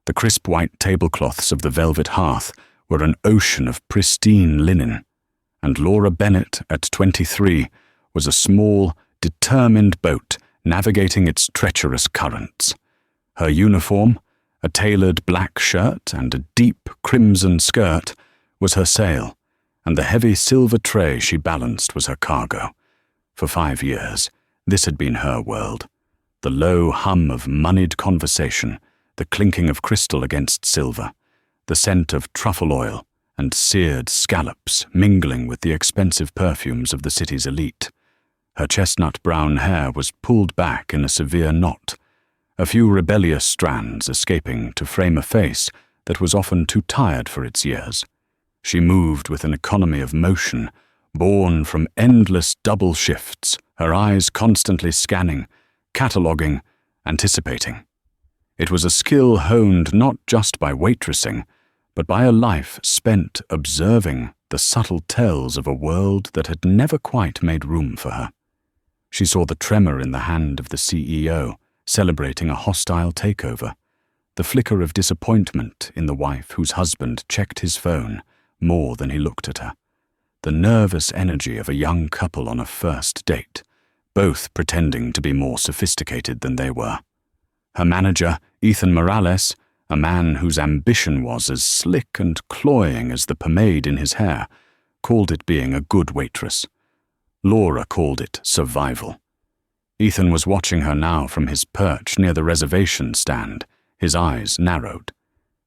The crisp white tablecloths of the velvet hearth were an ocean of pristine linen, and Laura Bennett, at 23, was a small, determined boat navigating its treacherous currents. Her uniform, a tailored black shirt and a deep crimson skirt, was her sail, and the heavy silver tray she balanced was her cargo. For 5 years, this had been her world. The low hum of moneyed conversation, the clinking of crystal against silver, the scent of truffle oil and seared scallops mingling with the expensive perfumes of the city's elite. Her chestnut brown hair was pulled back in a severe knot, a few rebellious strands escaping to frame a face that was often too tired for its years. She moved with an economy of motion, born from endless double shifts, her eyes constantly scanning, cataloguing, anticipating. It was a skill honed not just by waitressing, but by a life spent observing the subtle tells of a world that had never quite made room for her. She saw the tremor in the hand of the CEO, celebrating a hostile takeover, the flicker of disappointment in the wife whose husband checked his phone more than he looked at her, the nervous energy of a young couple on a first date, both pretending to be more sophisticated than they were. Her manager, Ethan Morales, a man whose ambition was as slick and cloying as the pomade in his hair, called it being a good waitress. Laura called it survival. Ethan was watching her now from his perch near the reservation stand, his eyes narrowed.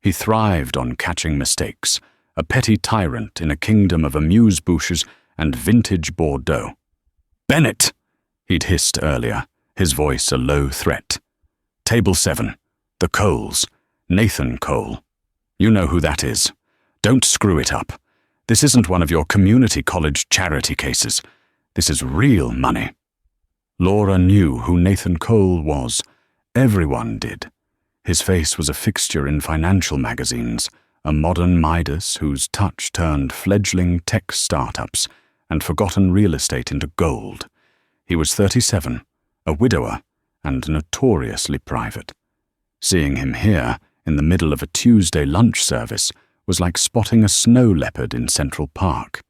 He thrived on catching mistakes, a petty tyrant in a kingdom of amuse-bouches and vintage Bordeaux. "Bennett!" he'd hissed earlier, his voice a low threat. "Table 7, the Coles, Nathan Cole. You know who that is. Don't screw it up. This isn't one of your community college charity cases. This is real money." Laura knew who Nathan Cole was. Everyone did. His face was a fixture in financial magazines, a modern Midas whose touch turned fledgling tech startups and forgotten real estate into gold. He was 37, a widower, and notoriously private. Seeing him here, in the middle of a Tuesday lunch service, was like spotting a snow leopard in Central Park.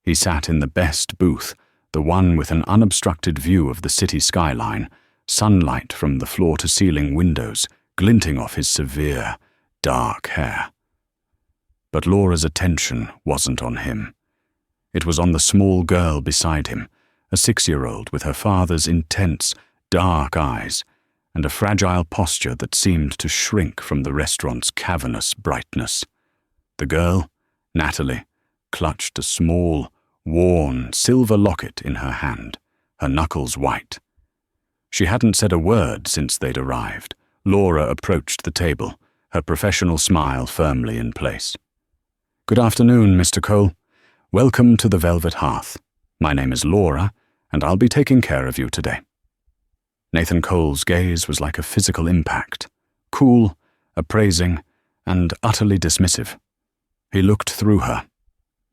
He sat in the best booth, the one with an unobstructed view of the city skyline, sunlight from the floor-to-ceiling windows glinting off his severe, dark hair. But Laura's attention wasn't on him. It was on the small girl beside him, a 6-year-old with her father's intense, dark eyes and a fragile posture that seemed to shrink from the restaurant's cavernous brightness. The girl, Natalie, clutched a small, worn silver locket in her hand, her knuckles white. She hadn't said a word since they'd arrived. Laura approached the table, her professional smile firmly in place. "Good afternoon, Mr. Cole. Welcome to the Velvet Hearth. My name is Laura, and I'll be taking care of you today." Nathan Cole's gaze was like a physical impact, cool, appraising, and utterly dismissive. He looked through her,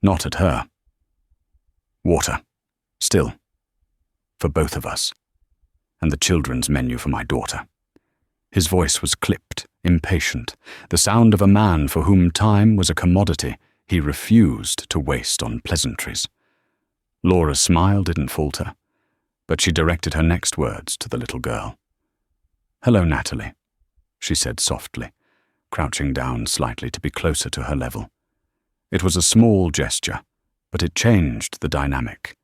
not at her. "Water. Still. For both of us. And the children's menu for my daughter." His voice was clipped, impatient, the sound of a man for whom time was a commodity he refused to waste on pleasantries. Laura's smile didn't falter, but she directed her next words to the little girl. "Hello, Natalie," she said softly, crouching down slightly to be closer to her level. It was a small gesture, but it changed the dynamic,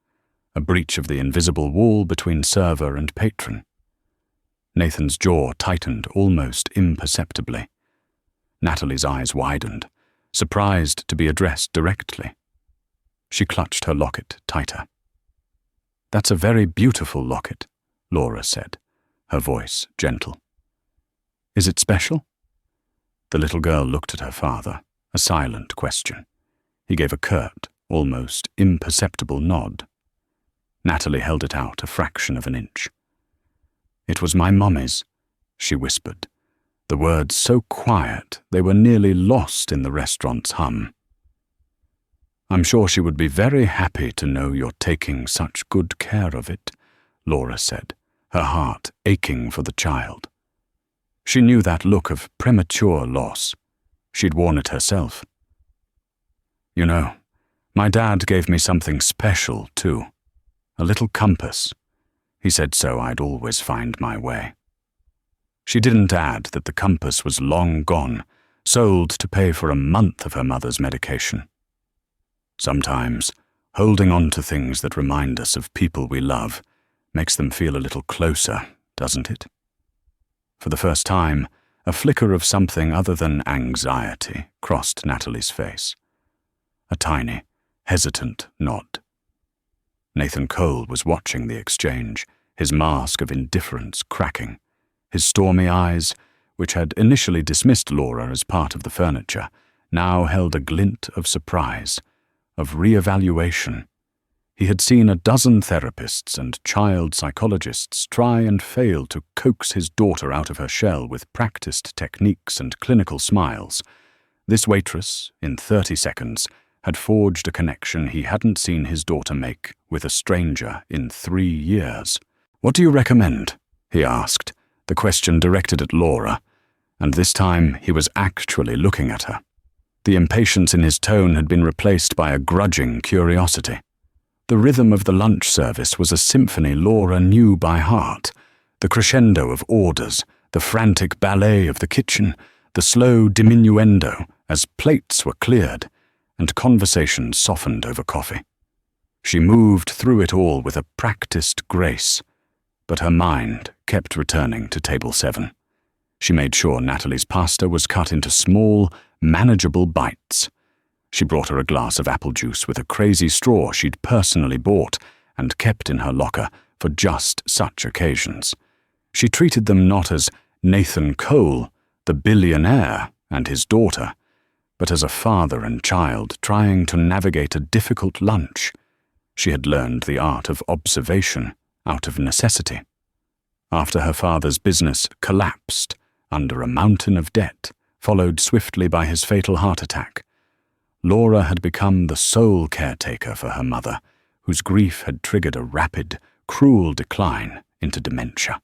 a breach of the invisible wall between server and patron. Nathan's jaw tightened almost imperceptibly. Natalie's eyes widened, surprised to be addressed directly. She clutched her locket tighter. "That's a very beautiful locket," Laura said, her voice gentle. "Is it special?" The little girl looked at her father, a silent question. He gave a curt, almost imperceptible nod. Natalie held it out a fraction of an inch. "It was my mummy's," she whispered, the words so quiet they were nearly lost in the restaurant's hum. "I'm sure she would be very happy to know you're taking such good care of it," Laura said, her heart aching for the child. She knew that look of premature loss. She'd worn it herself. "You know, my dad gave me something special, too. A little compass. He said so I'd always find my way." She didn't add that the compass was long gone, sold to pay for a month of her mother's medication. Sometimes, holding on to things that remind us of people we love makes them feel a little closer, doesn't it? For the first time, a flicker of something other than anxiety crossed Natalie's face. A tiny, hesitant nod. Nathan Cole was watching the exchange, his mask of indifference cracking. His stormy eyes, which had initially dismissed Laura as part of the furniture, now held a glint of surprise, of re-evaluation. He had seen a dozen therapists and child psychologists try and fail to coax his daughter out of her shell with practiced techniques and clinical smiles. This waitress, in 30 seconds, had forged a connection he hadn't seen his daughter make with a stranger in 3 years. "What do you recommend?" he asked, the question directed at Laura, and this time he was actually looking at her. The impatience in his tone had been replaced by a grudging curiosity. The rhythm of the lunch service was a symphony Laura knew by heart, the crescendo of orders, the frantic ballet of the kitchen, the slow diminuendo as plates were cleared, and conversation softened over coffee. She moved through it all with a practiced grace, but her mind kept returning to table 7. She made sure Natalie's pasta was cut into small, manageable bites. She brought her a glass of apple juice with a crazy straw she'd personally bought and kept in her locker for just such occasions. She treated them not as Nathan Cole, the billionaire, and his daughter, but as a father and child trying to navigate a difficult lunch. She had learned the art of observation out of necessity. After her father's business collapsed under a mountain of debt, followed swiftly by his fatal heart attack, Laura had become the sole caretaker for her mother, whose grief had triggered a rapid, cruel decline into dementia.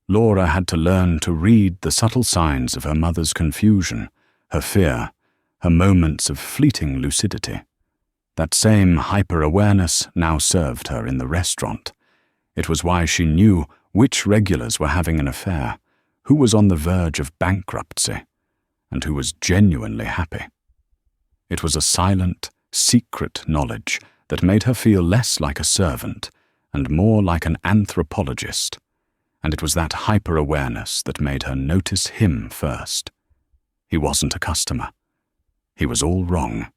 Laura had to learn to read the subtle signs of her mother's confusion, her fear, her moments of fleeting lucidity. That same hyper-awareness now served her in the restaurant. It was why she knew which regulars were having an affair, who was on the verge of bankruptcy, and who was genuinely happy. It was a silent, secret knowledge that made her feel less like a servant and more like an anthropologist, and it was that hyper-awareness that made her notice him first. He wasn't a customer. He was all wrong.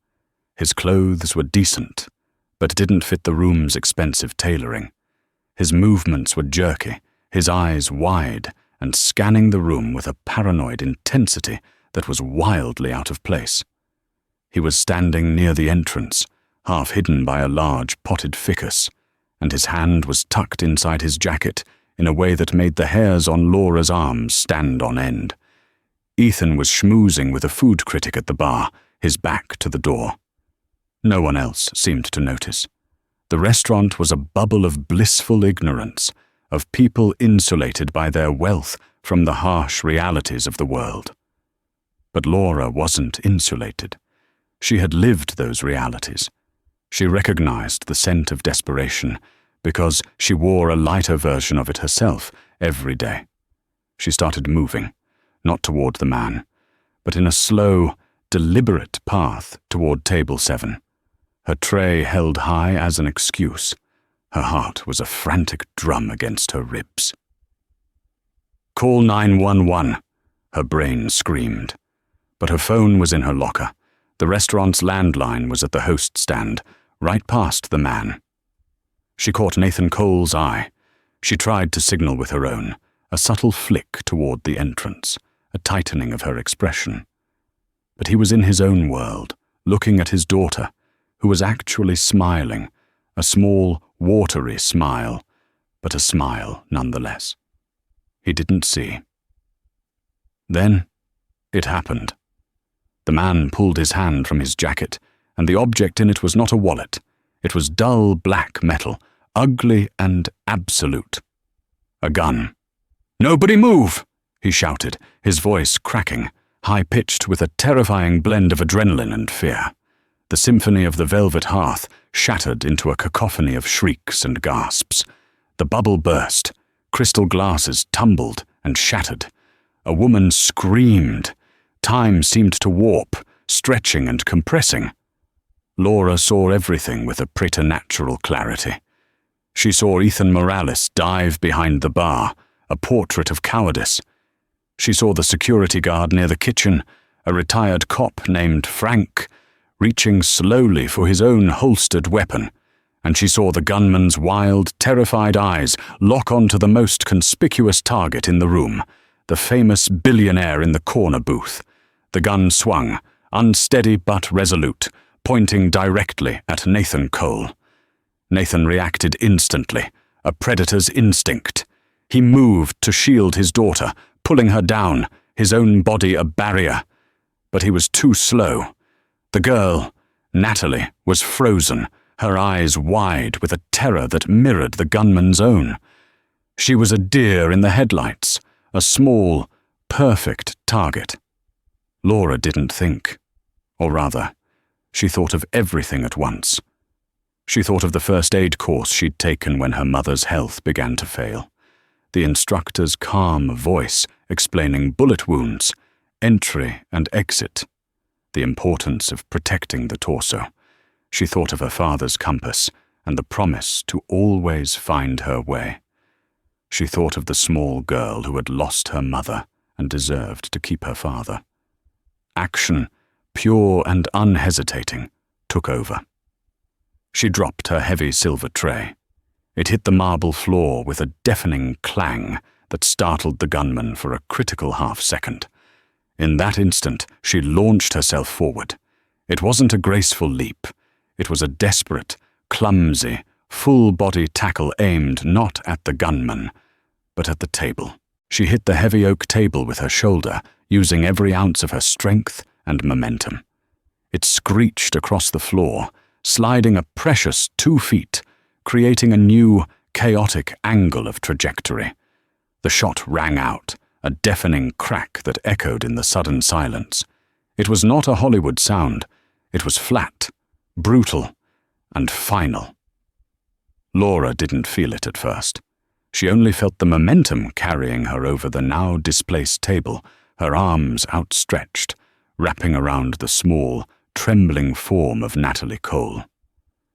His clothes were decent, but didn't fit the room's expensive tailoring. His movements were jerky, his eyes wide, and scanning the room with a paranoid intensity that was wildly out of place. He was standing near the entrance, half hidden by a large potted ficus, and his hand was tucked inside his jacket in a way that made the hairs on Laura's arms stand on end. Ethan was schmoozing with a food critic at the bar, his back to the door. No one else seemed to notice. The restaurant was a bubble of blissful ignorance, of people insulated by their wealth from the harsh realities of the world. But Laura wasn't insulated. She had lived those realities. She recognized the scent of desperation because she wore a lighter version of it herself every day. She started moving, not toward the man, but in a slow, deliberate path toward table 7. Her tray held high as an excuse. Her heart was a frantic drum against her ribs. "Call 911, her brain screamed. But her phone was in her locker. The restaurant's landline was at the host stand, right past the man. She caught Nathan Cole's eye. She tried to signal with her own, a subtle flick toward the entrance, a tightening of her expression. But he was in his own world, looking at his daughter, who was actually smiling, a small, watery smile, but a smile nonetheless. He didn't see. Then it happened. The man pulled his hand from his jacket, and the object in it was not a wallet. It was dull black metal, ugly and absolute. A gun. "Nobody move!" he shouted, his voice cracking, high-pitched with a terrifying blend of adrenaline and fear. The symphony of the velvet hearth shattered into a cacophony of shrieks and gasps. The bubble burst. Crystal glasses tumbled and shattered. A woman screamed. Time seemed to warp, stretching and compressing. Laura saw everything with a preternatural clarity. She saw Ethan Morales dive behind the bar, a portrait of cowardice. She saw the security guard near the kitchen, a retired cop named Frank, reaching slowly for his own holstered weapon, and she saw the gunman's wild, terrified eyes lock onto the most conspicuous target in the room, the famous billionaire in the corner booth. The gun swung, unsteady but resolute, pointing directly at Nathan Cole. Nathan reacted instantly, a predator's instinct. He moved to shield his daughter, pulling her down, his own body a barrier. But he was too slow. The girl, Natalie, was frozen, her eyes wide with a terror that mirrored the gunman's own. She was a deer in the headlights, a small, perfect target. Laura didn't think. Or rather, she thought of everything at once. She thought of the first aid course she'd taken when her mother's health began to fail. The instructor's calm voice explaining bullet wounds, entry and exit. The importance of protecting the torso. She thought of her father's compass and the promise to always find her way. She thought of the small girl who had lost her mother and deserved to keep her father. Action, pure and unhesitating, took over. She dropped her heavy silver tray. It hit the marble floor with a deafening clang that startled the gunman for a critical half-second. In that instant, she launched herself forward. It wasn't a graceful leap. It was a desperate, clumsy, full-body tackle aimed not at the gunman, but at the table. She hit the heavy oak table with her shoulder, using every ounce of her strength and momentum. It screeched across the floor, sliding a precious 2 feet, creating a new, chaotic angle of trajectory. The shot rang out, a deafening crack that echoed in the sudden silence. It was not a Hollywood sound. It was flat, brutal, and final. Laura didn't feel it at first. She only felt the momentum carrying her over the now displaced table, her arms outstretched, wrapping around the small, trembling form of Natalie Cole.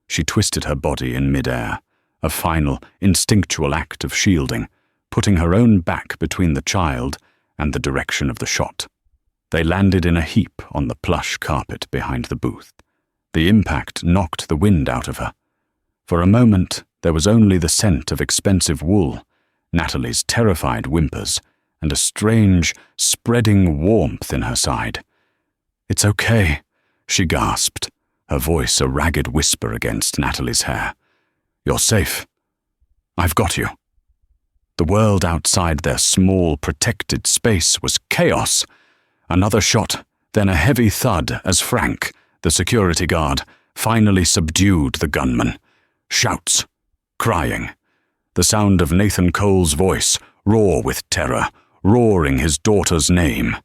She twisted her body in midair, a final, instinctual act of shielding, putting her own back between the child and the direction of the shot. They landed in a heap on the plush carpet behind the booth. The impact knocked the wind out of her. For a moment, there was only the scent of expensive wool, Natalie's terrified whimpers, and a strange, spreading warmth in her side. "It's okay," she gasped, her voice a ragged whisper against Natalie's hair. "You're safe. I've got you." The world outside their small, protected space was chaos. Another shot, then a heavy thud as Frank, the security guard, finally subdued the gunman. Shouts, crying. The sound of Nathan Cole's voice, raw with terror, roaring his daughter's name.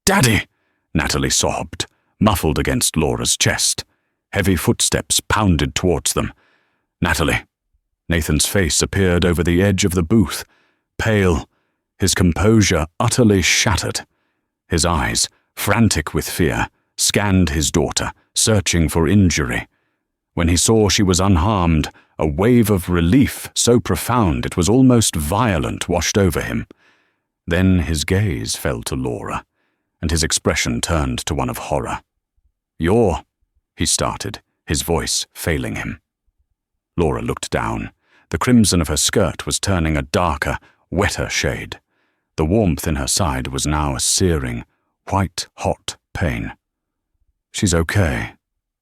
"Daddy!" Natalie sobbed, muffled against Laura's chest. Heavy footsteps pounded towards them. "Natalie." Nathan's face appeared over the edge of the booth, pale, his composure utterly shattered. His eyes, frantic with fear, scanned his daughter, searching for injury. When he saw she was unharmed, a wave of relief so profound it was almost violent washed over him. Then his gaze fell to Laura, and his expression turned to one of horror. "You're," he started, his voice failing him. Laura looked down. The crimson of her skirt was turning a darker, wetter shade. The warmth in her side was now a searing, white-hot pain. "She's okay,"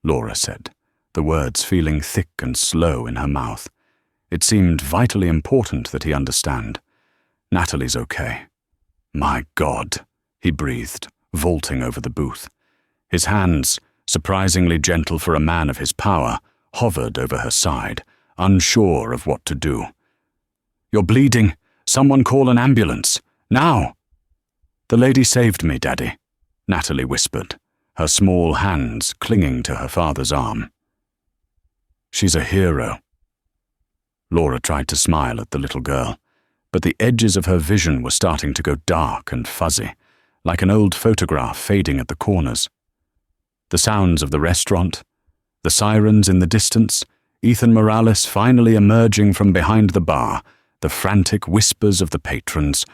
Laura said, the words feeling thick and slow in her mouth. It seemed vitally important that he understand. "Natalie's okay." "My God," he breathed, vaulting over the booth. His hands, surprisingly gentle for a man of his power, hovered over her side, unsure of what to do. "You're bleeding. Someone call an ambulance. Now!" "The lady saved me, Daddy," Natalie whispered, her small hands clinging to her father's arm. "She's a hero." Laura tried to smile at the little girl, but the edges of her vision were starting to go dark and fuzzy, like an old photograph fading at the corners. The sounds of the restaurant, the sirens in the distance, Ethan Morales finally emerging from behind the bar, the frantic whispers of the patrons,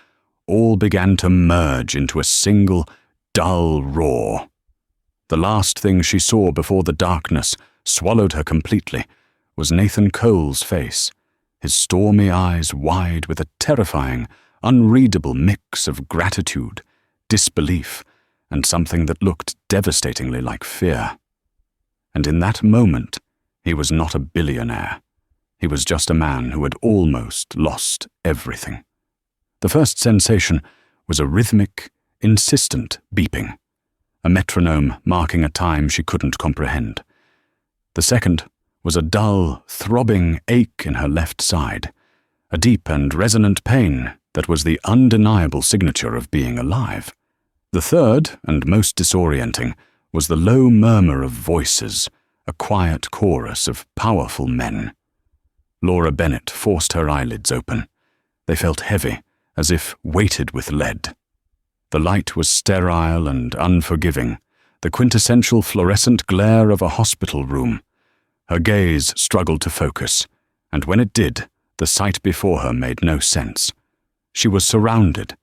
all began to merge into a single, dull roar. The last thing she saw before the darkness swallowed her completely was Nathan Cole's face, his stormy eyes wide with a terrifying, unreadable mix of gratitude, disbelief, and something that looked devastatingly like fear. And in that moment, he was not a billionaire. He was just a man who had almost lost everything. The first sensation was a rhythmic, insistent beeping, a metronome marking a time she couldn't comprehend. The second was a dull, throbbing ache in her left side, a deep and resonant pain that was the undeniable signature of being alive. The third, and most disorienting, was the low murmur of voices, a quiet chorus of powerful men. Laura Bennett forced her eyelids open. They felt heavy, as if weighted with lead. The light was sterile and unforgiving, the quintessential fluorescent glare of a hospital room. Her gaze struggled to focus, and when it did, the sight before her made no sense. She was surrounded,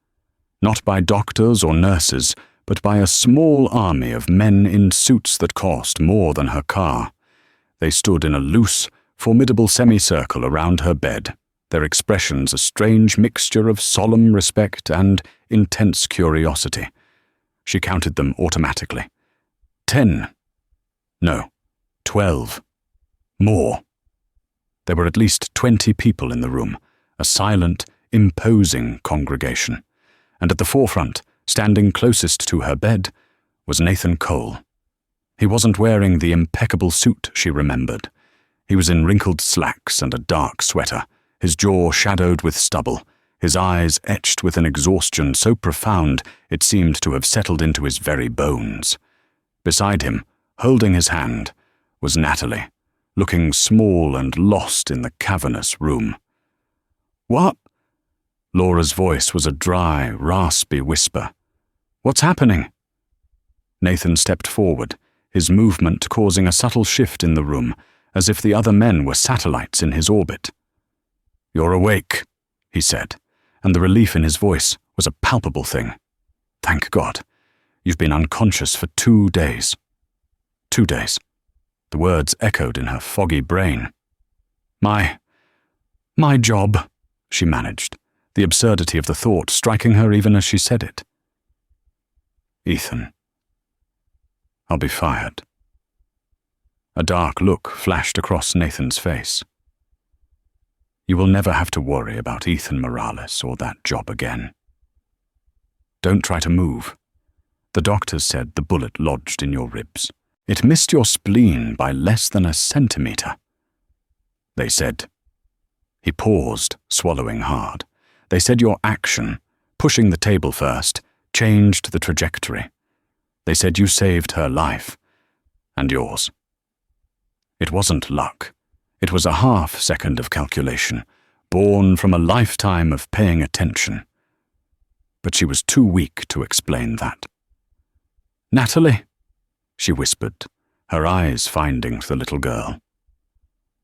not by doctors or nurses, but by a small army of men in suits that cost more than her car. They stood in a loose, formidable semicircle around her bed, their expressions a strange mixture of solemn respect and intense curiosity. She counted them automatically. 10. No, 12. More. There were at least 20 people in the room, a silent, imposing congregation. And at the forefront, standing closest to her bed, was Nathan Cole. He wasn't wearing the impeccable suit she remembered. He was in wrinkled slacks and a dark sweater, his jaw shadowed with stubble, his eyes etched with an exhaustion so profound it seemed to have settled into his very bones. Beside him, holding his hand, was Natalie, looking small and lost in the cavernous room. "What?" Laura's voice was a dry, raspy whisper. "What's happening?" Nathan stepped forward, his movement causing a subtle shift in the room, as if the other men were satellites in his orbit. "You're awake," he said, and the relief in his voice was a palpable thing. "Thank God. You've been unconscious for 2 days." 2 days. The words echoed in her foggy brain. My job," she managed, the absurdity of the thought striking her even as she said it. "Ethan, I'll be fired." A dark look flashed across Nathan's face. "You will never have to worry about Ethan Morales or that job again. Don't try to move. The doctors said the bullet lodged in your ribs. It missed your spleen by less than a centimeter. They said..." He paused, swallowing hard. "They said your action, pushing the table first, changed the trajectory. They said you saved her life, and yours. It wasn't luck. It was a half-second of calculation, born from a lifetime of paying attention." But she was too weak to explain that. "Natalie," she whispered, her eyes finding the little girl.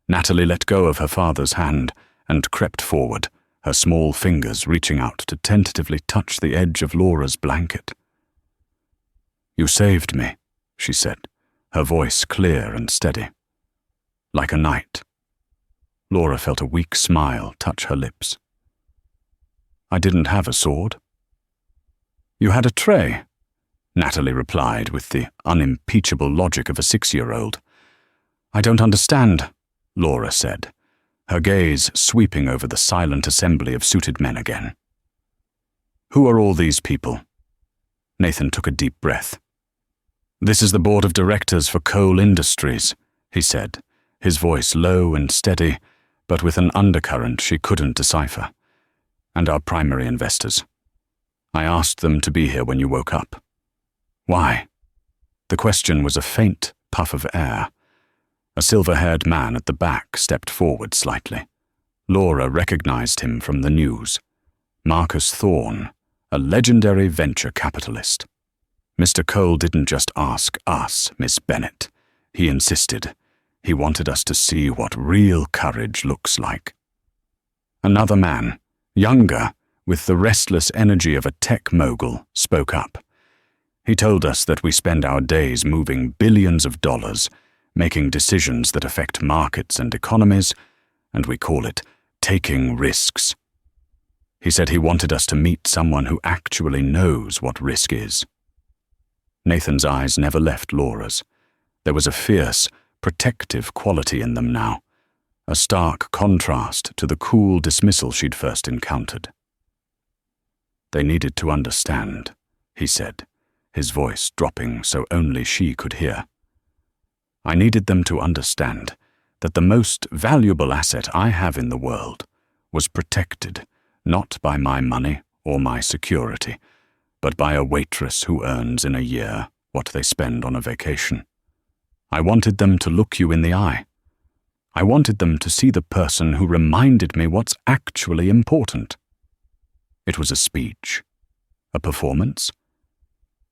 Natalie let go of her father's hand and crept forward, her small fingers reaching out to tentatively touch the edge of Laura's blanket. "You saved me," she said, her voice clear and steady. Like a knight. Laura felt a weak smile touch her lips. "I didn't have a sword." "You had a tray," Natalie replied with the unimpeachable logic of a 6-year-old. "I don't understand," Laura said, her gaze sweeping over the silent assembly of suited men again. "Who are all these people?" Nathan took a deep breath. "This is the board of directors for Cole Industries," he said, his voice low and steady, but with an undercurrent she couldn't decipher. "And our primary investors. I asked them to be here when you woke up. Why? The question was a faint puff of air. A silver-haired man at the back stepped forward slightly. Laura recognized him from the news. Marcus Thorne, a legendary venture capitalist. Mr. Cole didn't just ask us, Miss Bennet. He insisted. He wanted us to see what real courage looks like. Another man, younger, with the restless energy of a tech mogul, spoke up. He told us that we spend our days moving billions of dollars, making decisions that affect markets and economies, and we call it taking risks. He said he wanted us to meet someone who actually knows what risk is. Nathan's eyes never left Laura's. There was a fierce, protective quality in them now, a stark contrast to the cool dismissal she'd first encountered. They needed to understand, he said, his voice dropping so only she could hear. I needed them to understand that the most valuable asset I have in the world was protected not by my money or my security, but by a waitress who earns in a year what they spend on a vacation. I wanted them to look you in the eye. I wanted them to see the person who reminded me what's actually important. It was a speech, a performance.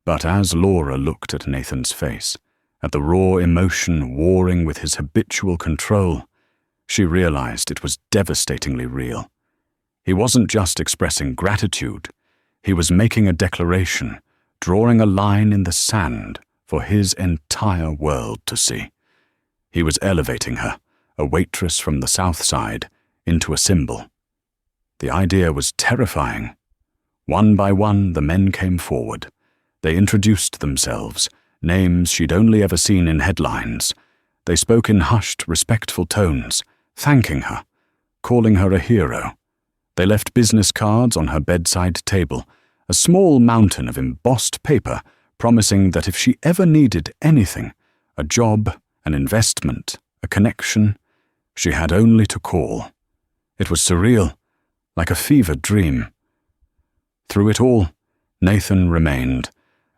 But as Laura looked at Nathan's face, at the raw emotion warring with his habitual control, she realized it was devastatingly real. He wasn't just expressing gratitude. He was making a declaration, drawing a line in the sand for his entire world to see. He was elevating her, a waitress from the South Side, into a symbol. The idea was terrifying. One by one, the men came forward. They introduced themselves, names she'd only ever seen in headlines. They spoke in hushed, respectful tones, thanking her, calling her a hero. They left business cards on her bedside table, a small mountain of embossed paper promising that if she ever needed anything, a job, an investment, a connection, she had only to call. It was surreal, like a fevered dream. Through it all, Nathan remained,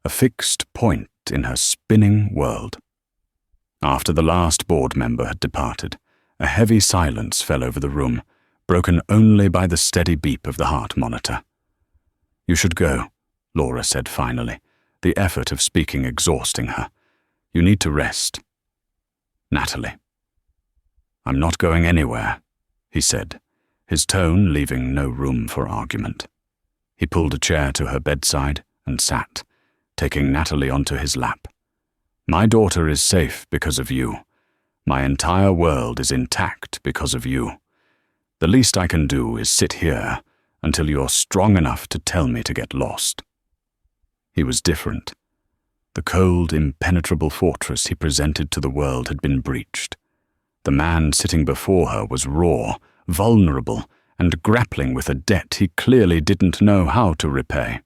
a fixed point in her spinning world. After the last board member had departed, a heavy silence fell over the room, broken only by the steady beep of the heart monitor. You should go, Laura said finally, the effort of speaking exhausting her. You need to rest. Natalie. I'm not going anywhere, he said, his tone leaving no room for argument. He pulled a chair to her bedside and sat, taking Natalie onto his lap. My daughter is safe because of you. My entire world is intact because of you. The least I can do is sit here until you're strong enough to tell me to get lost. He was different. The cold, impenetrable fortress he presented to the world had been breached. The man sitting before her was raw, vulnerable, and grappling with a debt he clearly didn't know how to repay.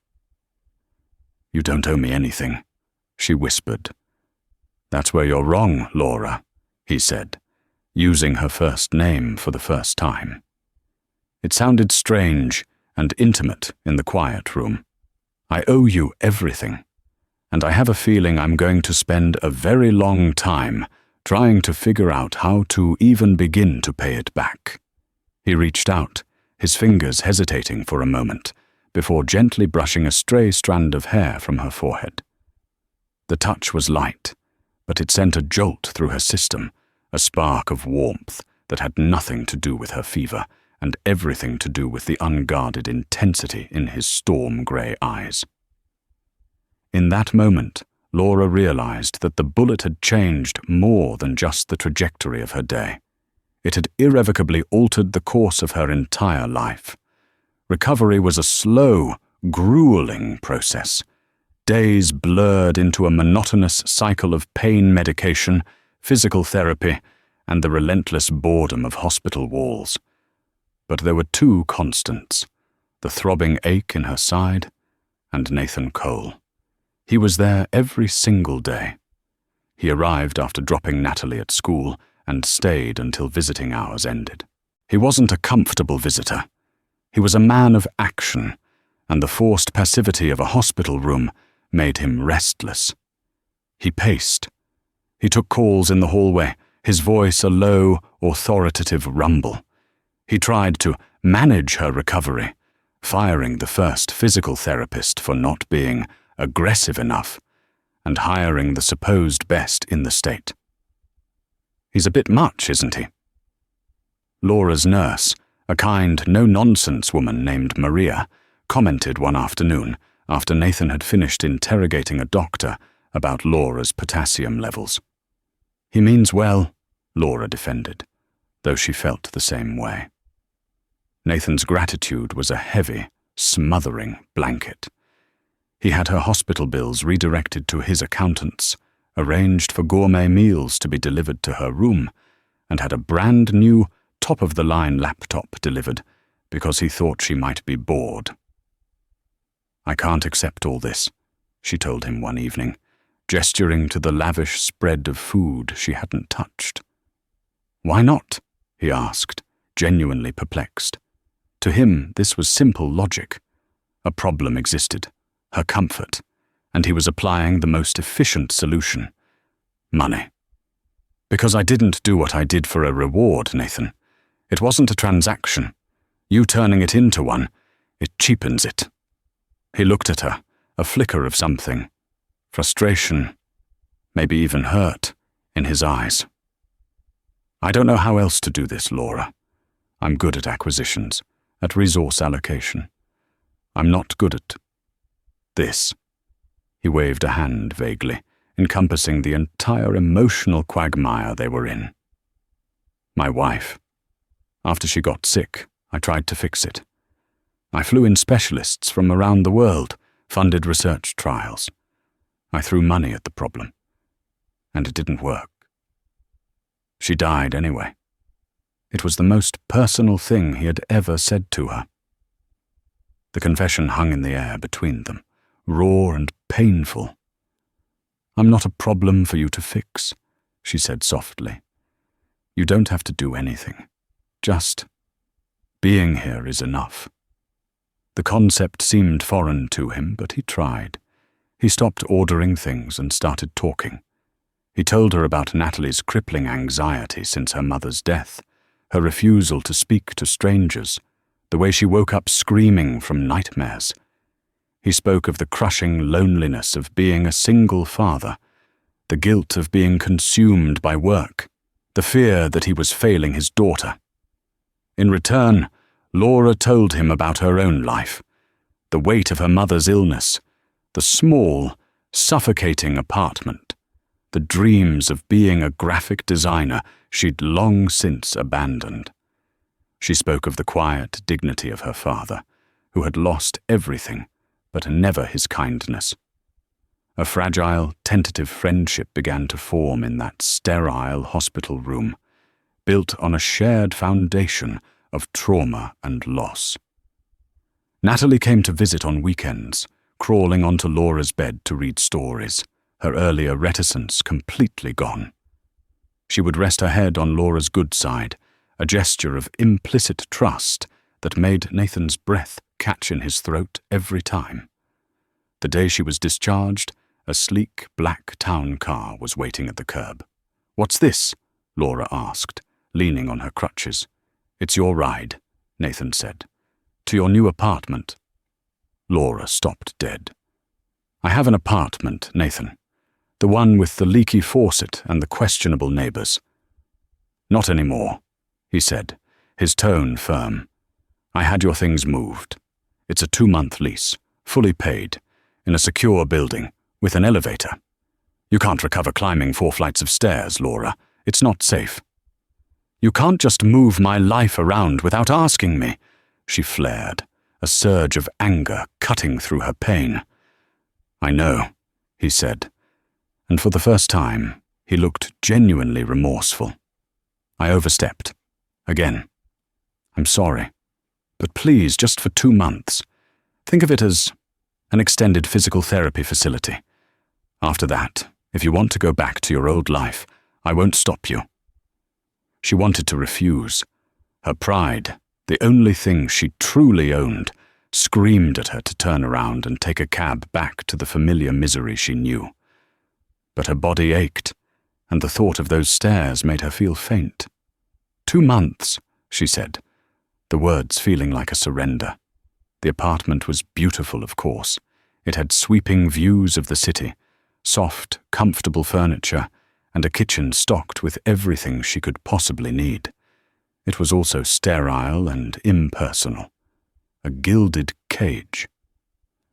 You don't owe me anything, she whispered. That's where you're wrong, Laura, he said, using her first name for the first time. It sounded strange and intimate in the quiet room. I owe you everything, and I have a feeling I'm going to spend a very long time trying to figure out how to even begin to pay it back. He reached out, his fingers hesitating for a moment, before gently brushing a stray strand of hair from her forehead. The touch was light, but it sent a jolt through her system, a spark of warmth that had nothing to do with her fever and everything to do with the unguarded intensity in his storm-grey eyes. In that moment, Laura realized that the bullet had changed more than just the trajectory of her day. It had irrevocably altered the course of her entire life. Recovery was a slow, grueling process. Days blurred into a monotonous cycle of pain medication, physical therapy, and the relentless boredom of hospital walls. But there were two constants, the throbbing ache in her side and Nathan Cole. He was there every single day. He arrived after dropping Natalie at school and stayed until visiting hours ended. He wasn't a comfortable visitor. He was a man of action, and the forced passivity of a hospital room made him restless. He paced. He took calls in the hallway, his voice a low, authoritative rumble. He tried to manage her recovery, firing the first physical therapist for not being aggressive enough, and hiring the supposed best in the state. He's a bit much, isn't he? Laura's nurse, a kind, no-nonsense woman named Maria, commented one afternoon after Nathan had finished interrogating a doctor about Laura's potassium levels. He means well, Laura defended, though she felt the same way. Nathan's gratitude was a heavy, smothering blanket. He had her hospital bills redirected to his accountants, arranged for gourmet meals to be delivered to her room, and had a brand new, top-of-the-line laptop delivered because he thought she might be bored. "I can't accept all this," she told him one evening, gesturing to the lavish spread of food she hadn't touched. "Why not?" he asked, genuinely perplexed. To him, this was simple logic. A problem existed, her comfort, and he was applying the most efficient solution: money. "Because I didn't do what I did for a reward, Nathan. It wasn't a transaction. You turning it into one, it cheapens it." He looked at her, a flicker of something, frustration, maybe even hurt, in his eyes. "I don't know how else to do this, Laura. I'm good at acquisitions, at resource allocation. I'm not good at this." He waved a hand vaguely, encompassing the entire emotional quagmire they were in. "My wife. After she got sick, I tried to fix it. I flew in specialists from around the world, funded research trials. I threw money at the problem, and it didn't work. She died anyway. It was the most personal thing he had ever said to her." The confession hung in the air between them, raw and painful. "I'm not a problem for you to fix," she said softly. "You don't have to do anything. Just being here is enough." The concept seemed foreign to him, but he tried. He stopped ordering things and started talking. He told her about Natalie's crippling anxiety since her mother's death, her refusal to speak to strangers, the way she woke up screaming from nightmares. He spoke of the crushing loneliness of being a single father, the guilt of being consumed by work, the fear that he was failing his daughter. In return, Laura told him about her own life, the weight of her mother's illness, the small, suffocating apartment, the dreams of being a graphic designer she'd long since abandoned. She spoke of the quiet dignity of her father, who had lost everything, but never his kindness. A fragile, tentative friendship began to form in that sterile hospital room, built on a shared foundation of trauma and loss. Natalie came to visit on weekends, crawling onto Laura's bed to read stories, her earlier reticence completely gone. She would rest her head on Laura's good side, a gesture of implicit trust that made Nathan's breath catch in his throat every time. The day she was discharged, a sleek black town car was waiting at the curb. "What's this?" Laura asked, leaning on her crutches. "It's your ride," Nathan said. "To your new apartment." Laura stopped dead. "I have an apartment, Nathan. The one with the leaky faucet and the questionable neighbors." "Not anymore," he said, his tone firm. "I had your things moved. It's a 2-month lease, fully paid, in a secure building, with an elevator. You can't recover climbing 4 flights of stairs, Laura. It's not safe." "You can't just move my life around without asking me," she flared, a surge of anger cutting through her pain. "I know," he said, and for the first time, he looked genuinely remorseful. "I overstepped. Again. I'm sorry. But please, just for 2 months. Think of it as an extended physical therapy facility. After that, if you want to go back to your old life, I won't stop you." She wanted to refuse. Her pride, the only thing she truly owned, screamed at her to turn around and take a cab back to the familiar misery she knew. But her body ached, and the thought of those stairs made her feel faint. 2 months, she said, the words feeling like a surrender. The apartment was beautiful, of course. It had sweeping views of the city, soft, comfortable furniture, and a kitchen stocked with everything she could possibly need. It was also sterile and impersonal. A gilded cage.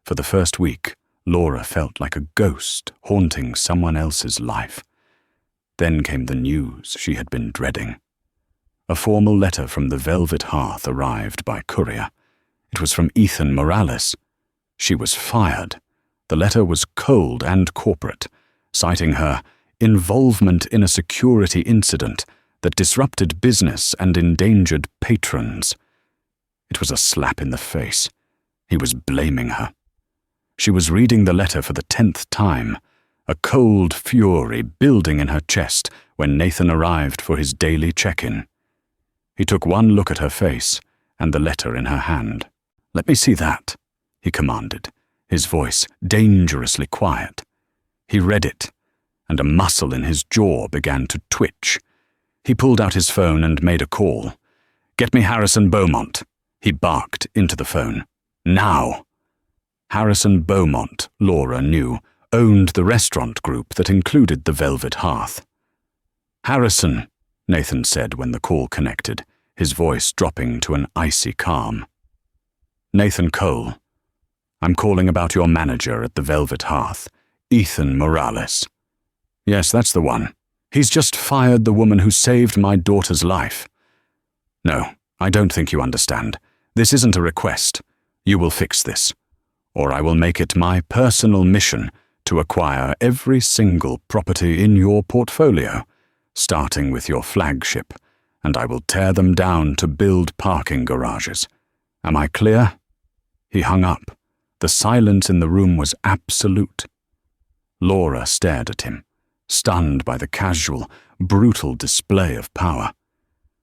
For the first week, Laura felt like a ghost haunting someone else's life. Then came the news she had been dreading. A formal letter from the Velvet Hearth arrived by courier. It was from Ethan Morales. She was fired. The letter was cold and corporate, citing her involvement in a security incident that disrupted business and endangered patrons. It was a slap in the face. He was blaming her. She was reading the letter for the 10th time, a cold fury building in her chest when Nathan arrived for his daily check-in. He took one look at her face and the letter in her hand. "Let me see that," he commanded, his voice dangerously quiet. He read it, and a muscle in his jaw began to twitch. He pulled out his phone and made a call. "Get me Harrison Beaumont," he barked into the phone. "Now!" Harrison Beaumont, Laura knew, owned the restaurant group that included the Velvet Hearth. "Harrison," Nathan said when the call connected, his voice dropping to an icy calm. "Nathan Cole. I'm calling about your manager at the Velvet Hearth, Ethan Morales." "Yes, that's the one. He's just fired the woman who saved my daughter's life." "No, I don't think you understand. This isn't a request. You will fix this, or I will make it my personal mission to acquire every single property in your portfolio, starting with your flagship, and I will tear them down to build parking garages. Am I clear?" He hung up. The silence in the room was absolute. Laura stared at him, stunned by the casual, brutal display of power.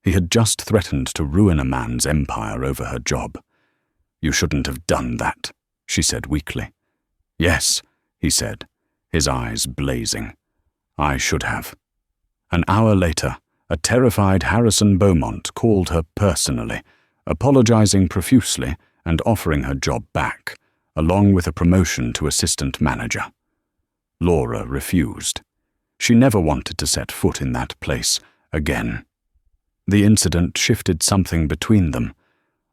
He had just threatened to ruin a man's empire over her job. "You shouldn't have done that," she said weakly. "Yes," he said, his eyes blazing. "I should have." An hour later, a terrified Harrison Beaumont called her personally, apologizing profusely and offering her job back, along with a promotion to assistant manager. Laura refused. She never wanted to set foot in that place again. The incident shifted something between them.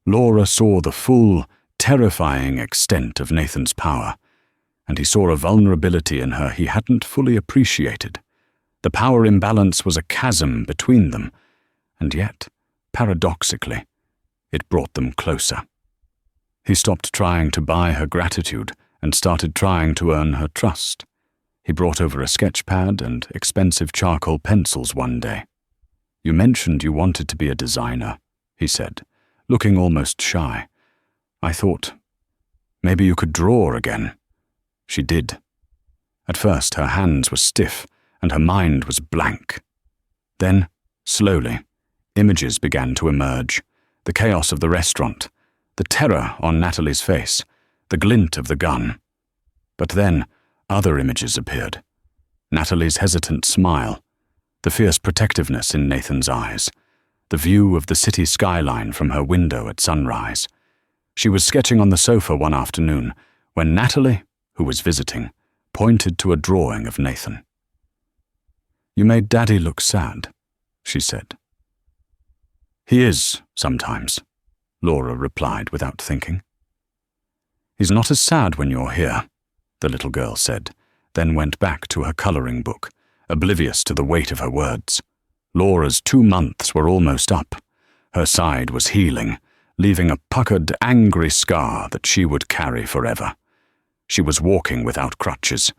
Laura saw the full, terrifying extent of Nathan's power, and he saw a vulnerability in her he hadn't fully appreciated. The power imbalance was a chasm between them, and yet, paradoxically, it brought them closer. He stopped trying to buy her gratitude and started trying to earn her trust. He brought over a sketch pad and expensive charcoal pencils one day. "You mentioned you wanted to be a designer," he said, looking almost shy. "I thought, maybe you could draw again." She did. At first, her hands were stiff and her mind was blank. Then, slowly, images began to emerge. The chaos of the restaurant, the terror on Natalie's face, the glint of the gun. But then, other images appeared. Natalie's hesitant smile, the fierce protectiveness in Nathan's eyes, the view of the city skyline from her window at sunrise. She was sketching on the sofa one afternoon when Natalie, who was visiting, pointed to a drawing of Nathan. "You made Daddy look sad," she said. "He is, sometimes," Laura replied without thinking. "He's not as sad when you're here," the little girl said, then went back to her coloring book, oblivious to the weight of her words. Laura's 2 months were almost up. Her side was healing, leaving a puckered, angry scar that she would carry forever. She was walking without crutches.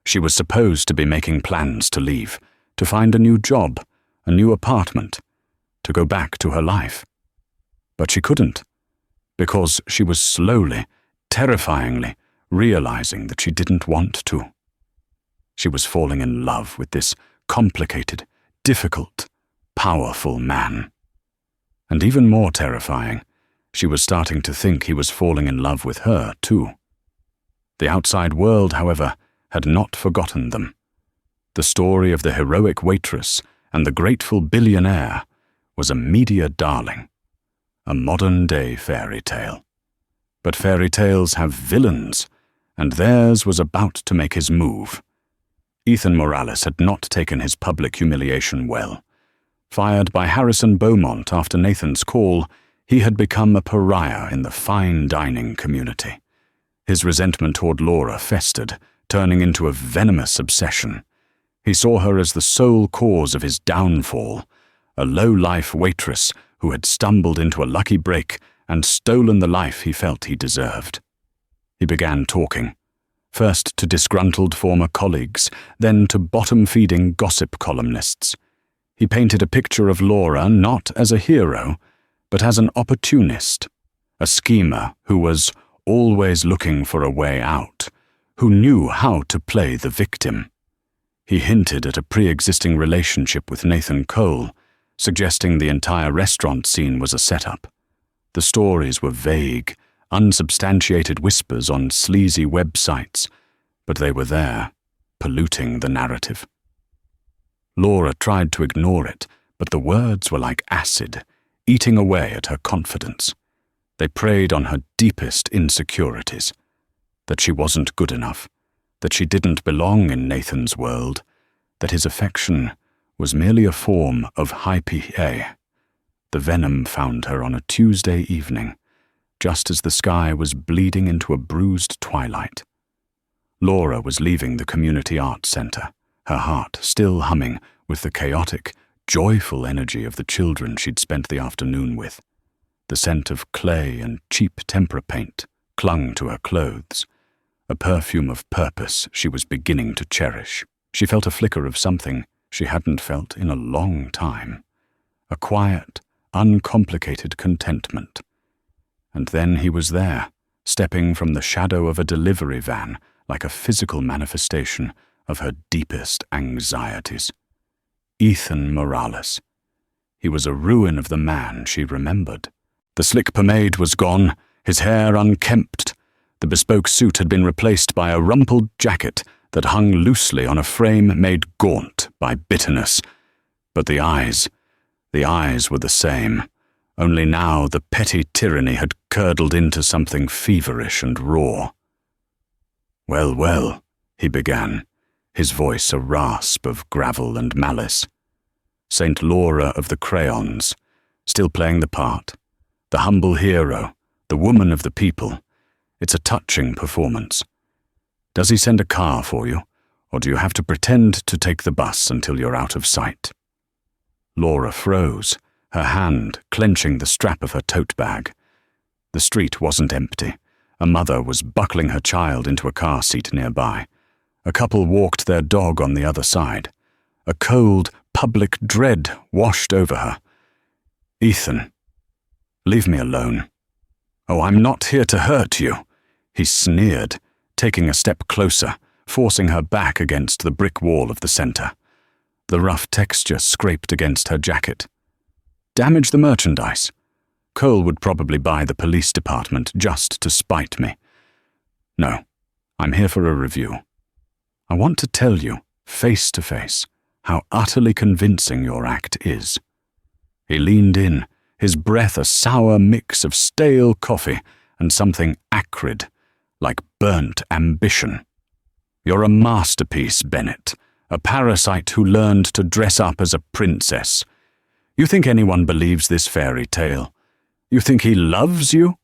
She was supposed to be making plans to leave, to find a new job, a new apartment, to go back to her life. But she couldn't, because she was slowly, terrifyingly, realizing that she didn't want to. She was falling in love with this complicated, difficult, powerful man. And even more terrifying, She was starting to think he was falling in love with her, too. The outside world, however, had not forgotten them. The story of the heroic waitress and the grateful billionaire was a media darling, a modern-day fairy tale. But fairy tales have villains, and theirs was about to make his move. Ethan Morales had not taken his public humiliation well. Fired by Harrison Beaumont after Nathan's call, he had become a pariah in the fine dining community. His resentment toward Laura festered, turning into a venomous obsession. He saw her as the sole cause of his downfall, a low-life waitress who had stumbled into a lucky break and stolen the life he felt he deserved. He began talking, first to disgruntled former colleagues, then to bottom-feeding gossip columnists. He painted a picture of Laura not as a hero, but as an opportunist, a schemer who was always looking for a way out, who knew how to play the victim. He hinted at a pre-existing relationship with Nathan Cole, suggesting the entire restaurant scene was a setup. The stories were vague, unsubstantiated whispers on sleazy websites, but they were there, polluting the narrative. Laura tried to ignore it, but the words were like acid, eating away at her confidence. They preyed on her deepest insecurities, that she wasn't good enough, that she didn't belong in Nathan's world, that his affection was merely a form of hype-a. The venom found her on a Tuesday evening, just as the sky was bleeding into a bruised twilight. Laura was leaving the Community Arts Center, her heart still humming with the chaotic, joyful energy of the children she'd spent the afternoon with. The scent of clay and cheap tempera paint clung to her clothes, a perfume of purpose she was beginning to cherish. She felt a flicker of something she hadn't felt in a long time, a quiet, uncomplicated contentment. And then he was there, stepping from the shadow of a delivery van like a physical manifestation of her deepest anxieties. Ethan Morales. He was a ruin of the man she remembered. The slick pomade was gone, his hair unkempt. The bespoke suit had been replaced by a rumpled jacket that hung loosely on a frame made gaunt by bitterness. But the eyes were the same, only now the petty tyranny had curdled into something feverish and raw. "Well, well," he began, his voice a rasp of gravel and malice. Saint Laura of the crayons, still playing the part, the humble hero, the woman of the people. It's a touching performance. Does he send a car for you, or do you have to pretend to take the bus until you're out of sight? Laura froze, her hand clenching the strap of her tote bag. The street wasn't empty. A mother was buckling her child into a car seat nearby. A couple walked their dog on the other side. A cold, public dread washed over her. "Ethan, leave me alone." "Oh, I'm not here to hurt you," he sneered, taking a step closer, forcing her back against the brick wall of the center. The rough texture scraped against her jacket. "Damage the merchandise. Cole would probably buy the police department just to spite me. No, I'm here for a review. I want to tell you, face to face, how utterly convincing your act is." He leaned in, his breath a sour mix of stale coffee and something acrid, like burnt ambition. "You're a masterpiece, Bennett, a parasite who learned to dress up as a princess. You think anyone believes this fairy tale? You think he loves you?"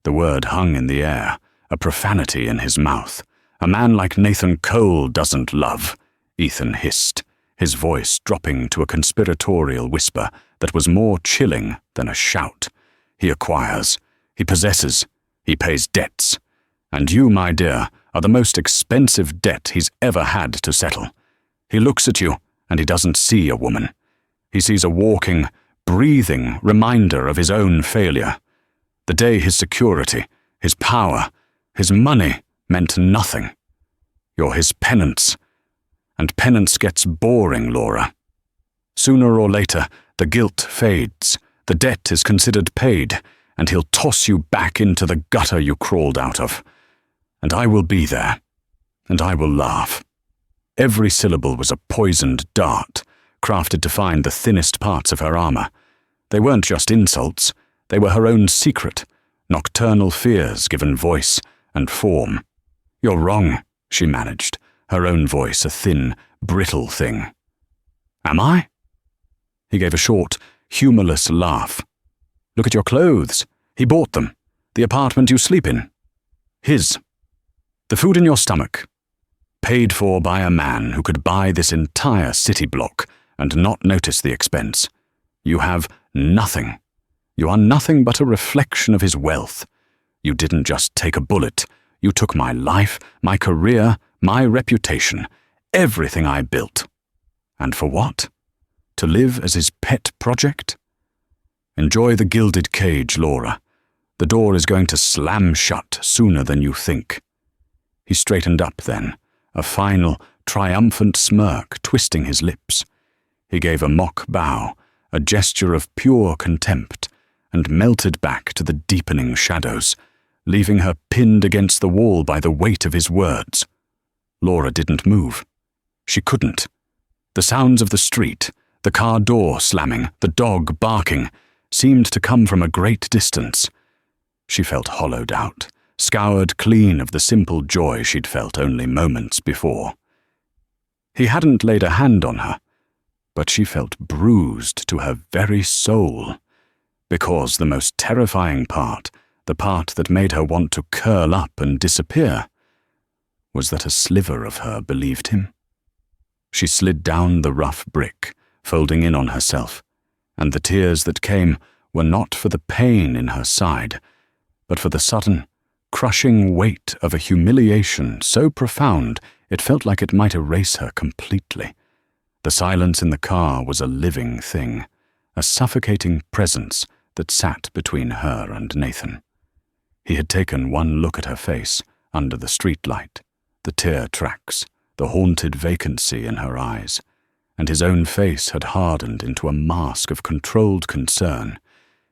The word hung in the air, a profanity in his mouth. "A man like Nathan Cole doesn't love," Ethan hissed, his voice dropping to a conspiratorial whisper that was more chilling than a shout. "He acquires, he possesses, he pays debts. And you, my dear, are the most expensive debt he's ever had to settle. He looks at you, and he doesn't see a woman. He sees a walking, breathing reminder of his own failure. The day his security, his power, his money meant nothing. You're his penance. And penance gets boring, Laura. Sooner or later, the guilt fades, the debt is considered paid, and he'll toss you back into the gutter you crawled out of. And I will be there, and I will laugh." Every syllable was a poisoned dart, crafted to find the thinnest parts of her armor. They weren't just insults, they were her own secret, nocturnal fears given voice and form. "You're wrong," she managed, her own voice a thin, brittle thing. "Am I?" He gave a short, humorless laugh. "Look at your clothes. He bought them. The apartment you sleep in. His. The food in your stomach. Paid for by a man who could buy this entire city block and not notice the expense. You have nothing. You are nothing but a reflection of his wealth. You didn't just take a bullet. You took my life, my career, my reputation, everything I built. And for what? To live as his pet project? Enjoy the gilded cage, Laura. The door is going to slam shut sooner than you think." He straightened up then, a final, triumphant smirk twisting his lips. He gave a mock bow, a gesture of pure contempt, and melted back to the deepening shadows, leaving her pinned against the wall by the weight of his words. Laura didn't move. She couldn't. The sounds of the street, the car door slamming, the dog barking, seemed to come from a great distance. She felt hollowed out, scoured clean of the simple joy she'd felt only moments before. He hadn't laid a hand on her, but she felt bruised to her very soul, because the most terrifying part, the part that made her want to curl up and disappear, was that a sliver of her believed him. She slid down the rough brick, folding in on herself, and the tears that came were not for the pain in her side, but for the sudden, crushing weight of a humiliation so profound it felt like it might erase her completely. The silence in the car was a living thing, a suffocating presence that sat between her and Nathan. He had taken one look at her face under the streetlight, the tear tracks, the haunted vacancy in her eyes, and his own face had hardened into a mask of controlled concern.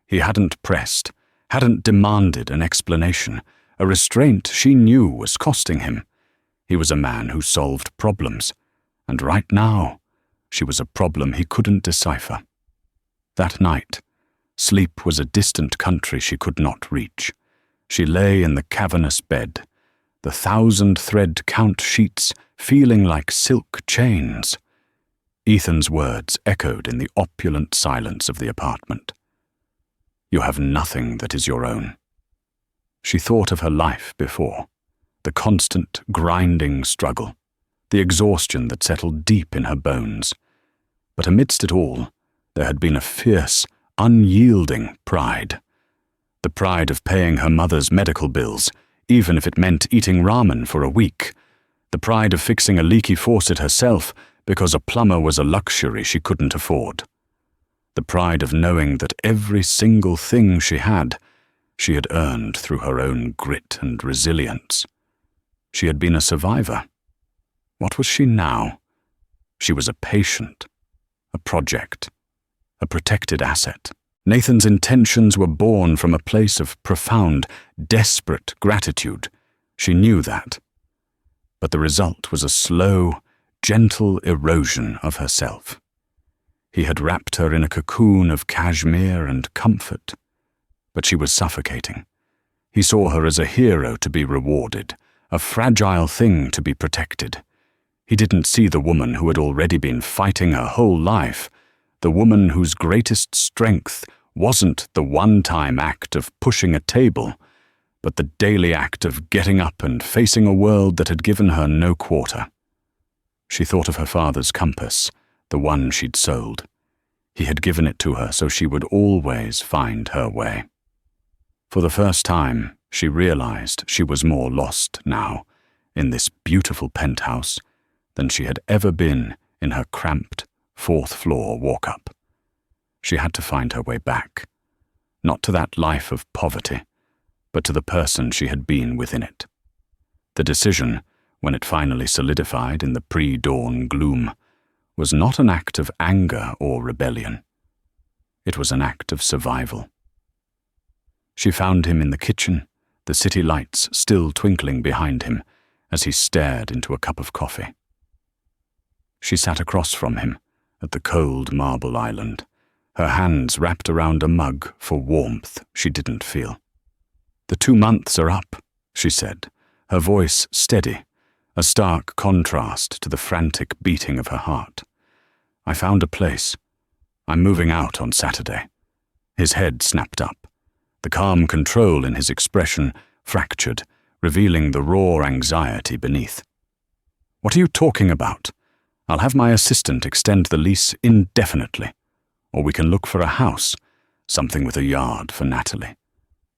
He hadn't pressed, hadn't demanded an explanation, a restraint she knew was costing him. He was a man who solved problems, and right now, she was a problem he couldn't decipher. That night, sleep was a distant country she could not reach. She lay in the cavernous bed, the 1,000-thread count sheets feeling like silk chains. Ethan's words echoed in the opulent silence of the apartment. "You have nothing that is your own." She thought of her life before, the constant, grinding struggle, the exhaustion that settled deep in her bones. But amidst it all, there had been a fierce, unyielding pride. The pride of paying her mother's medical bills, even if it meant eating ramen for a week. The pride of fixing a leaky faucet herself because a plumber was a luxury she couldn't afford. The pride of knowing that every single thing she had earned through her own grit and resilience. She had been a survivor. What was she now? She was a patient, a project, a protected asset. Nathan's intentions were born from a place of profound, desperate gratitude. She knew that. But the result was a slow, gentle erosion of herself. He had wrapped her in a cocoon of cashmere and comfort, but she was suffocating. He saw her as a hero to be rewarded, a fragile thing to be protected. He didn't see the woman who had already been fighting her whole life, the woman whose greatest strength wasn't the one-time act of pushing a table, but the daily act of getting up and facing a world that had given her no quarter. She thought of her father's compass, the one she'd sold. He had given it to her so she would always find her way. For the first time, she realized she was more lost now, in this beautiful penthouse, than she had ever been in her cramped, fourth-floor walk-up. She had to find her way back, not to that life of poverty, but to the person she had been within it. The decision, when it finally solidified in the pre-dawn gloom, was not an act of anger or rebellion. It was an act of survival. She found him in the kitchen, the city lights still twinkling behind him as he stared into a cup of coffee. She sat across from him at the cold marble island, her hands wrapped around a mug for warmth she didn't feel. "The 2 months are up," she said, her voice steady, a stark contrast to the frantic beating of her heart. "I found a place. I'm moving out on Saturday." His head snapped up, the calm control in his expression fractured, revealing the raw anxiety beneath. "What are you talking about? I'll have my assistant extend the lease indefinitely, or we can look for a house, something with a yard for Natalie.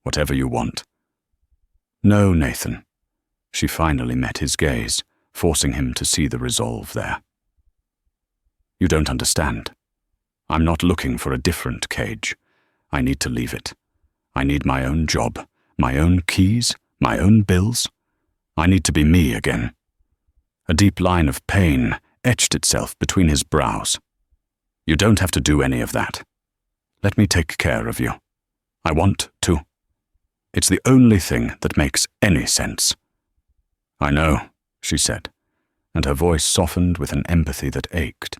Whatever you want." "No, Nathan." She finally met his gaze, forcing him to see the resolve there. "You don't understand. I'm not looking for a different cage. I need to leave it. I need my own job, my own keys, my own bills. I need to be me again." A deep line of pain etched itself between his brows. "You don't have to do any of that. Let me take care of you. I want to. It's the only thing that makes any sense." "I know," she said, and her voice softened with an empathy that ached.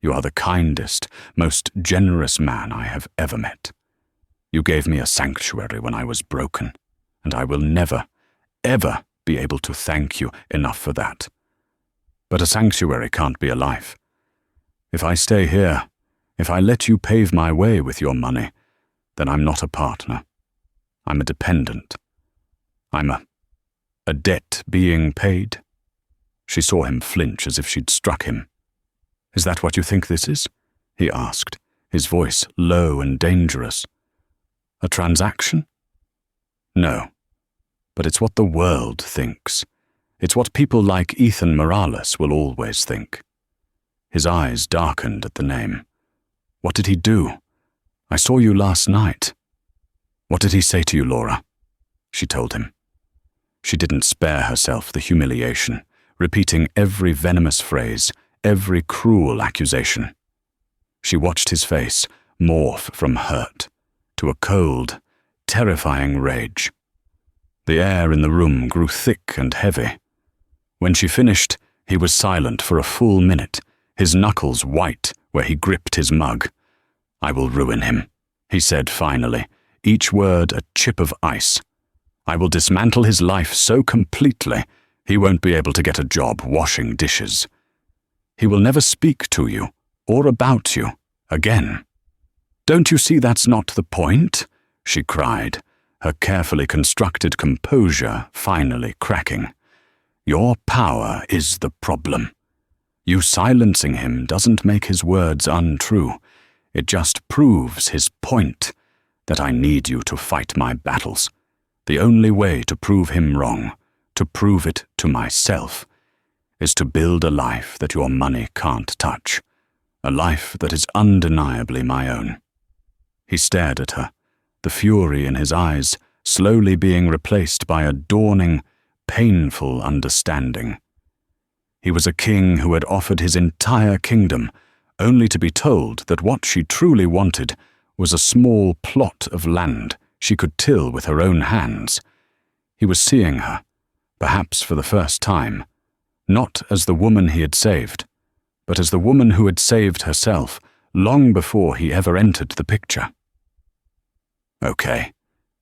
"You are the kindest, most generous man I have ever met. You gave me a sanctuary when I was broken, and I will never, ever be able to thank you enough for that. But a sanctuary can't be a life. If I stay here, if I let you pave my way with your money, then I'm not a partner. I'm a dependent. I'm a debt being paid." She saw him flinch as if she'd struck him. "Is that what you think this is?" he asked, his voice low and dangerous. "A transaction?" "No, but it's what the world thinks. It's what people like Ethan Morales will always think." His eyes darkened at the name. "What did he do? I saw you last night." "What did he say to you, Laura?" She told him. She didn't spare herself the humiliation, repeating every venomous phrase, every cruel accusation. She watched his face morph from hurt to a cold, terrifying rage. The air in the room grew thick and heavy. When she finished, he was silent for a full minute, his knuckles white where he gripped his mug. "I will ruin him," he said finally, each word a chip of ice. "I will dismantle his life so completely, he won't be able to get a job washing dishes. He will never speak to you, or about you, again. Don't you see that's not the point?" she cried, her carefully constructed composure finally cracking. "Your power is the problem. You silencing him doesn't make his words untrue. It just proves his point, that I need you to fight my battles. The only way to prove him wrong, to prove it to myself, is to build a life that your money can't touch, a life that is undeniably my own." He stared at her, the fury in his eyes slowly being replaced by a dawning, painful understanding. He was a king who had offered his entire kingdom, only to be told that what she truly wanted was a small plot of land she could till with her own hands. He was seeing her, perhaps for the first time, not as the woman he had saved, but as the woman who had saved herself long before he ever entered the picture. "Okay,"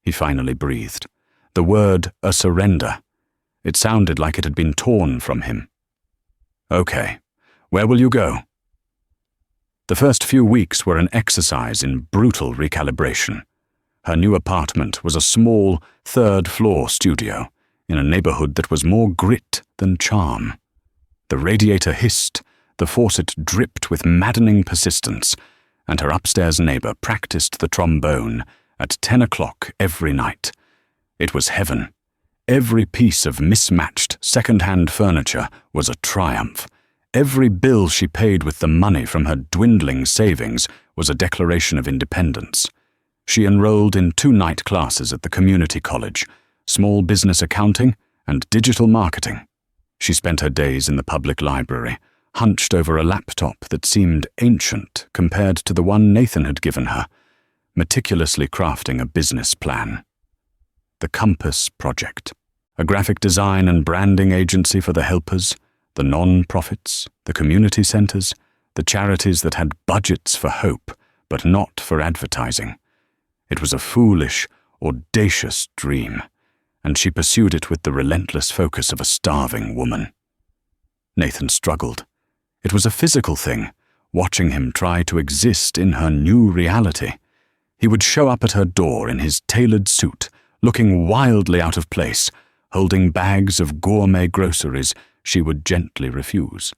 he finally breathed, the word a surrender. It sounded like it had been torn from him. "Okay, where will you go?" The first few weeks were an exercise in brutal recalibration. Her new apartment was a small, third-floor studio in a neighborhood that was more grit than charm. The radiator hissed, the faucet dripped with maddening persistence, and her upstairs neighbor practiced the trombone at 10 o'clock every night. It was heaven. Every piece of mismatched second-hand furniture was a triumph. Every bill she paid with the money from her dwindling savings was a declaration of independence. She enrolled in 2 night classes at the community college, small business accounting and digital marketing. She spent her days in the public library, hunched over a laptop that seemed ancient compared to the one Nathan had given her, meticulously crafting a business plan. The Compass Project, a graphic design and branding agency for the helpers, the non-profits, the community centers, the charities that had budgets for hope, but not for advertising. It was a foolish, audacious dream, and she pursued it with the relentless focus of a starving woman. Nathan struggled. It was a physical thing, watching him try to exist in her new reality. He would show up at her door in his tailored suit, looking wildly out of place, holding bags of gourmet groceries she would gently refuse.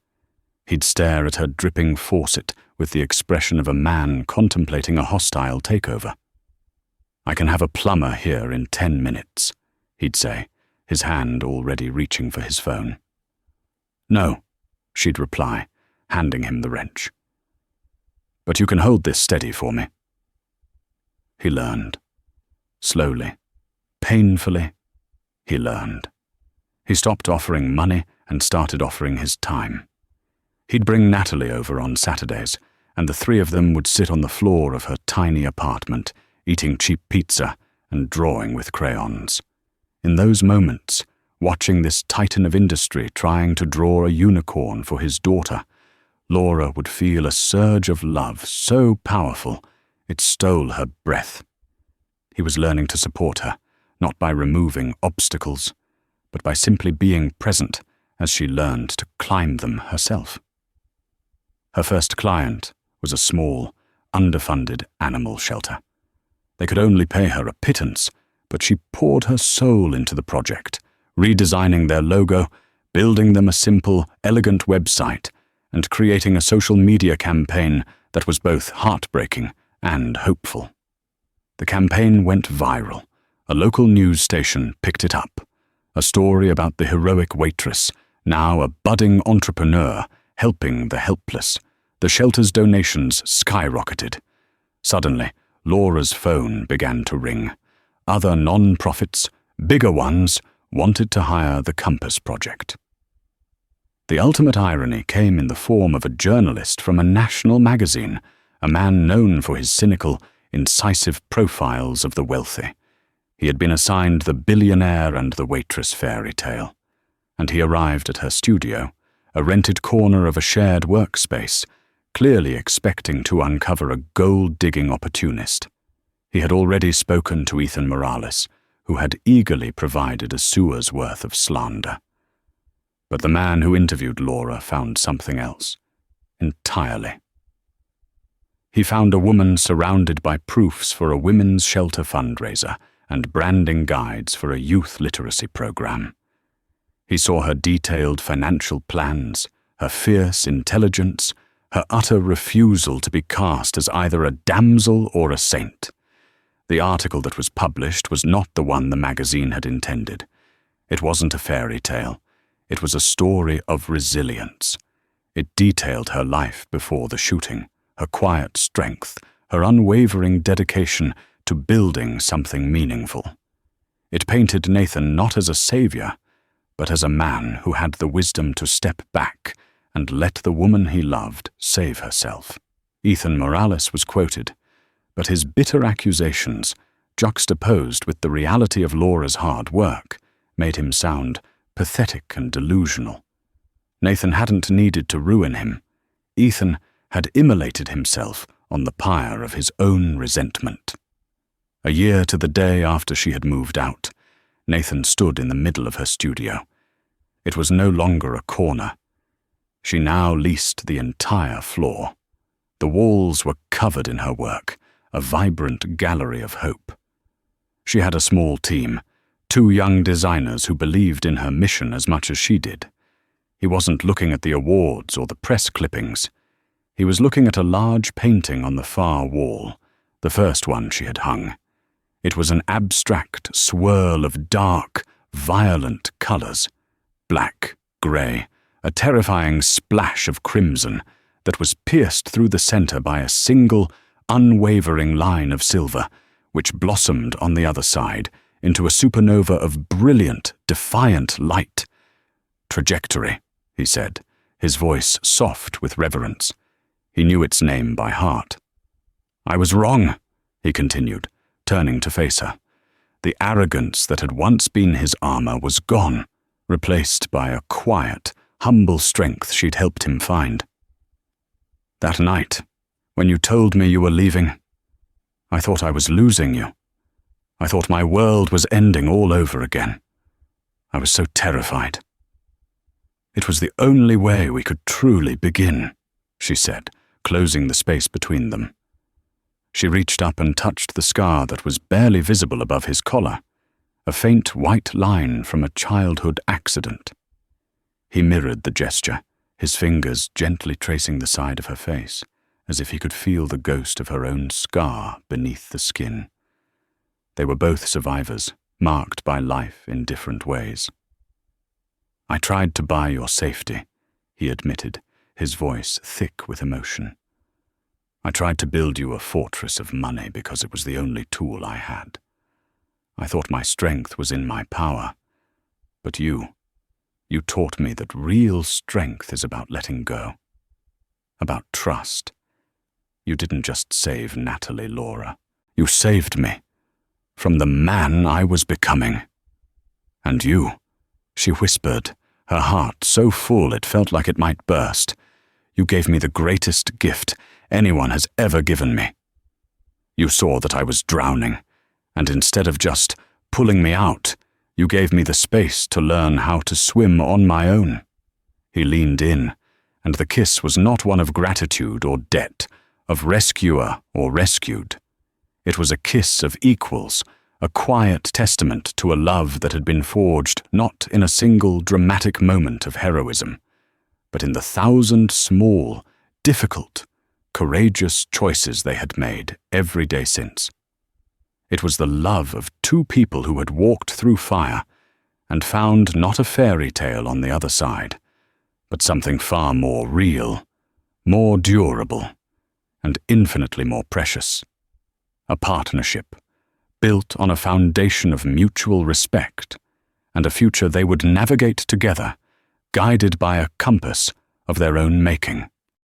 He'd stare at her dripping faucet with the expression of a man contemplating a hostile takeover. "I can have a plumber here in 10 minutes, he'd say, his hand already reaching for his phone. "No," she'd reply, handing him the wrench. "But you can hold this steady for me." He learned. Slowly, painfully, he learned. He stopped offering money and started offering his time. He'd bring Natalie over on Saturdays, and the three of them would sit on the floor of her tiny apartment, eating cheap pizza and drawing with crayons. In those moments, watching this titan of industry trying to draw a unicorn for his daughter, Laura would feel a surge of love so powerful it stole her breath. He was learning to support her, not by removing obstacles, but by simply being present as she learned to climb them herself. Her first client was a small, underfunded animal shelter. They could only pay her a pittance, but she poured her soul into the project, redesigning their logo, building them a simple, elegant website, and creating a social media campaign that was both heartbreaking and hopeful. The campaign went viral. A local news station picked it up. A story about the heroic Waitress, now a budding entrepreneur, helping the helpless. The shelter's donations skyrocketed. Suddenly, Laura's phone began to ring. Other non-profits, bigger ones, wanted to hire the Compass Project. The ultimate irony came in the form of a journalist from a national magazine, a man known for his cynical, incisive profiles of the wealthy. He had been assigned the billionaire and the waitress fairy tale, and he arrived at her studio, a rented corner of a shared workspace, clearly expecting to uncover a gold-digging opportunist. He had already spoken to Ethan Morales, who had eagerly provided a sewer's worth of slander. But the man who interviewed Laura found something else, entirely. He found a woman surrounded by proofs for a women's shelter fundraiser and branding guides for a youth literacy program. He saw her detailed financial plans, her fierce intelligence, her utter refusal to be cast as either a damsel or a saint. The article that was published was not the one the magazine had intended. It wasn't a fairy tale. It was a story of resilience. It detailed her life before the shooting, her quiet strength, her unwavering dedication to building something meaningful. It painted Nathan not as a savior, but as a man who had the wisdom to step back and let the woman he loved save herself. Ethan Morales was quoted, but his bitter accusations, juxtaposed with the reality of Laura's hard work, made him sound pathetic and delusional. Nathan hadn't needed to ruin him. Ethan had immolated himself on the pyre of his own resentment. A year to the day after she had moved out, Nathan stood in the middle of her studio. It was no longer a corner. She now leased the entire floor. The walls were covered in her work, a vibrant gallery of hope. She had a small team, 2 young designers who believed in her mission as much as she did. He wasn't looking at the awards or the press clippings. He was looking at a large painting on the far wall, the first one she had hung. It was an abstract swirl of dark, violent colors, black, gray, a terrifying splash of crimson that was pierced through the center by a single, unwavering line of silver, which blossomed on the other side into a supernova of brilliant, defiant light. "Trajectory," he said, his voice soft with reverence. He knew its name by heart. "I was wrong," he continued, turning to face her. The arrogance that had once been his armor was gone, replaced by a quiet, humble strength she'd helped him find. That night, when you told me you were leaving, I thought I was losing you. I thought my world was ending all over again. I was so terrified. It was the only way we could truly begin, she said, closing the space between them. She reached up and touched the scar that was barely visible above his collar, a faint white line from a childhood accident. He mirrored the gesture, his fingers gently tracing the side of her face, as if he could feel the ghost of her own scar beneath the skin. They were both survivors, marked by life in different ways. I tried to buy your safety, he admitted, his voice thick with emotion. I tried to build you a fortress of money because it was the only tool I had. I thought my strength was in my power. But you taught me that real strength is about letting go, about trust. You didn't just save Natalie, Laura. You saved me from the man I was becoming. And you, she whispered, her heart so full it felt like it might burst. You gave me the greatest gift anyone has ever given me. You saw that I was drowning, and instead of just pulling me out, you gave me the space to learn how to swim on my own. He leaned in, and the kiss was not one of gratitude or debt, of rescuer or rescued. It was a kiss of equals, a quiet testament to a love that had been forged not in a single dramatic moment of heroism, but in the 1,000 small, difficult, courageous choices they had made every day since. It was the love of two people who had walked through fire and found not a fairy tale on the other side, but something far more real, more durable, and infinitely more precious. A partnership built on a foundation of mutual respect and a future they would navigate together, guided by a compass of their own making.